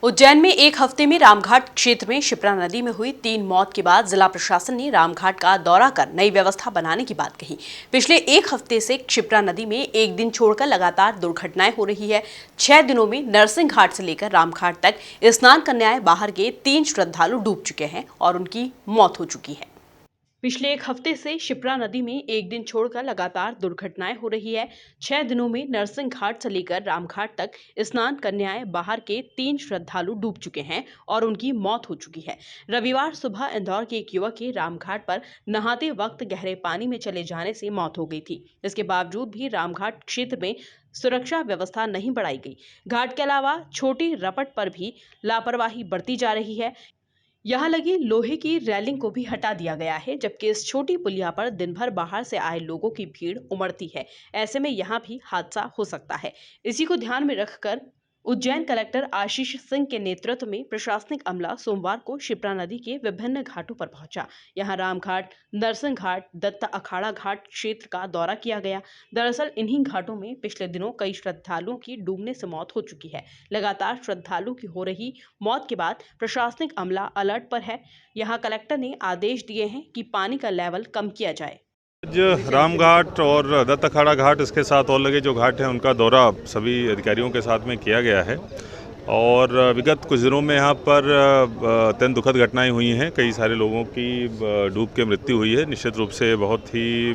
उज्जैन में एक हफ्ते में रामघाट क्षेत्र में शिप्रा नदी में हुई 3 मौत के बाद जिला प्रशासन ने रामघाट का दौरा कर नई व्यवस्था बनाने की बात कही। पिछले एक हफ्ते से शिप्रा नदी में एक दिन छोड़कर लगातार दुर्घटनाएं हो रही है। 6 दिनों में नरसिंह घाट से लेकर रामघाट तक स्नान करने आए बाहर के 3 श्रद्धालु डूब चुके हैं और उनकी मौत हो चुकी है। पिछले एक हफ्ते से शिप्रा नदी में एक दिन छोड़कर लगातार दुर्घटनाएं हो रही है। 6 दिनों में नरसिंह घाट से लेकर रामघाट तक स्नान करने आए बाहर के 3 श्रद्धालु डूब चुके हैं और उनकी मौत हो चुकी है। रविवार सुबह इंदौर के एक युवक की रामघाट पर नहाते वक्त गहरे पानी में चले जाने से मौत हो गई थी। इसके बावजूद भी रामघाट क्षेत्र में सुरक्षा व्यवस्था नहीं बढ़ाई गई। घाट के अलावा छोटी रपट पर भी लापरवाही बरती जा रही है। यहां लगी लोहे की रेलिंग को भी हटा दिया गया है, जबकि इस छोटी पुलिया पर दिन भर बाहर से आए लोगों की भीड़ उमड़ती है। ऐसे में यहां भी हादसा हो सकता है। इसी को ध्यान में रखकर उज्जैन कलेक्टर आशीष सिंह के नेतृत्व में प्रशासनिक अमला सोमवार को शिप्रा नदी के विभिन्न घाटों पर पहुंचा। यहां रामघाट, नरसिंह घाट, दत्त अखाड़ा घाट क्षेत्र का दौरा किया गया। दरअसल इन्हीं घाटों में पिछले दिनों कई श्रद्धालुओं की डूबने से मौत हो चुकी है। लगातार श्रद्धालुओं की हो रही मौत के बाद प्रशासनिक अमला अलर्ट पर है। यहां कलेक्टर ने आदेश दिए हैं कि पानी का लेवल कम किया जाए। आज रामघाट और दत्त अखाड़ा घाट, इसके साथ और लगे जो घाट हैं उनका दौरा सभी अधिकारियों के साथ में किया गया है और विगत कुछ दिनों में यहाँ पर अत्यंत दुखद घटनाएं हुई हैं। कई सारे लोगों की डूब के मृत्यु हुई है। निश्चित रूप से बहुत ही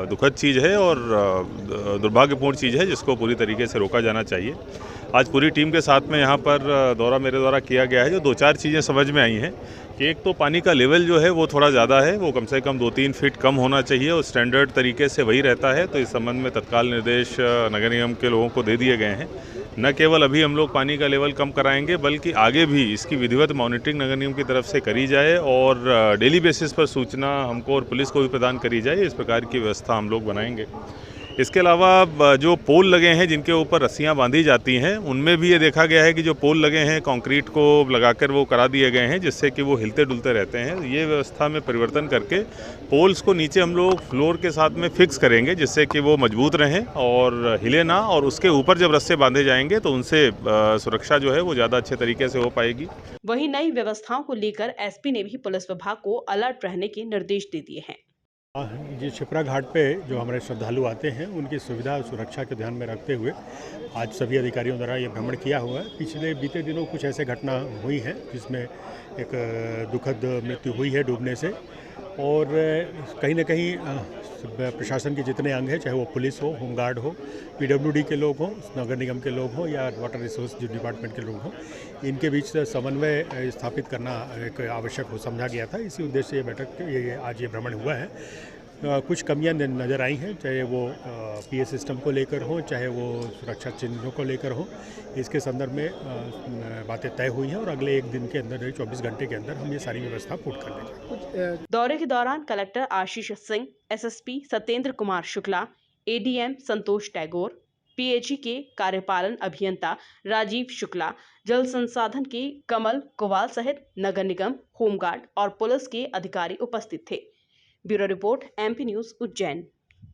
दुखद चीज़ है और दुर्भाग्यपूर्ण चीज़ है जिसको पूरी तरीके से रोका जाना चाहिए। आज पूरी टीम के साथ में यहाँ पर दौरा मेरे द्वारा किया गया है। जो 2-4 चीज़ें समझ में आई हैं कि एक तो पानी का लेवल जो है वो थोड़ा ज़्यादा है, वो कम से कम 2-3 फीट कम होना चाहिए और स्टैंडर्ड तरीके से वही रहता है। तो इस संबंध में तत्काल निर्देश नगर निगम के लोगों को दे दिए गए हैं। न केवल अभी हम लोग पानी का लेवल कम कराएंगे बल्कि आगे भी इसकी विधिवत मॉनिटरिंग नगर निगम की तरफ से करी जाए और डेली बेसिस पर सूचना हमको और पुलिस को भी प्रदान करी जाए। इस प्रकार की व्यवस्था हम लोग बनाएंगे। इसके अलावा जो पोल लगे हैं जिनके ऊपर रस्सियां बांधी जाती हैं, उनमें भी ये देखा गया है कि जो पोल लगे हैं कंक्रीट को लगाकर वो करा दिए गए हैं जिससे कि वो हिलते डुलते रहते हैं। ये व्यवस्था में परिवर्तन करके पोल्स को नीचे हम लोग फ्लोर के साथ में फिक्स करेंगे जिससे कि वो मजबूत रहें और हिले ना, और उसके ऊपर जब रस्से बांधे जाएंगे तो उनसे सुरक्षा जो है वो ज़्यादा अच्छे तरीके से हो पाएगी। वहीं नई व्यवस्थाओं को लेकर एसपी ने भी पुलिस विभाग को अलर्ट रहने के निर्देश दे दिए हैं। जी, शिप्रा घाट पे जो हमारे श्रद्धालु आते हैं उनकी सुविधा और सुरक्षा को ध्यान में रखते हुए आज सभी अधिकारियों द्वारा ये भ्रमण किया हुआ है। पिछले बीते दिनों कुछ ऐसे घटना हुई है जिसमें एक दुखद मृत्यु हुई है डूबने से, और कहीं ना कहीं प्रशासन के जितने अंग हैं, चाहे वो पुलिस हो, होमगार्ड हो, पीडब्ल्यूडी के लोग हों, नगर निगम के लोग हों या वाटर रिसोर्स डिपार्टमेंट के लोग हों, इनके बीच समन्वय स्थापित करना एक आवश्यक हो समझा गया था। इसी उद्देश्य से ये बैठक आज ये भ्रमण हुआ है। कुछ कमियां नज़र आई हैं, चाहे वो पीए सिस्टम को लेकर हो, चाहे वो सुरक्षा चिन्हों को लेकर हो। इसके संदर्भ में बातें तय हुई हैं और अगले एक दिन के अंदर 24 घंटे के अंदर हम ये सारी व्यवस्था पूर्ण कर देंगे। दौरे के दौरान collector Ashish Singh, SSP Satyendra Kumar Shukla, ADM संतोष टैगोर, पीएचई के कार्यपालन अभियंता राजीव शुक्ला, जल संसाधन के कमल कोवाल सहित नगर निगम, होमगार्ड और पुलिस के अधिकारी उपस्थित थे। Bureau report, MP news, Ujjain.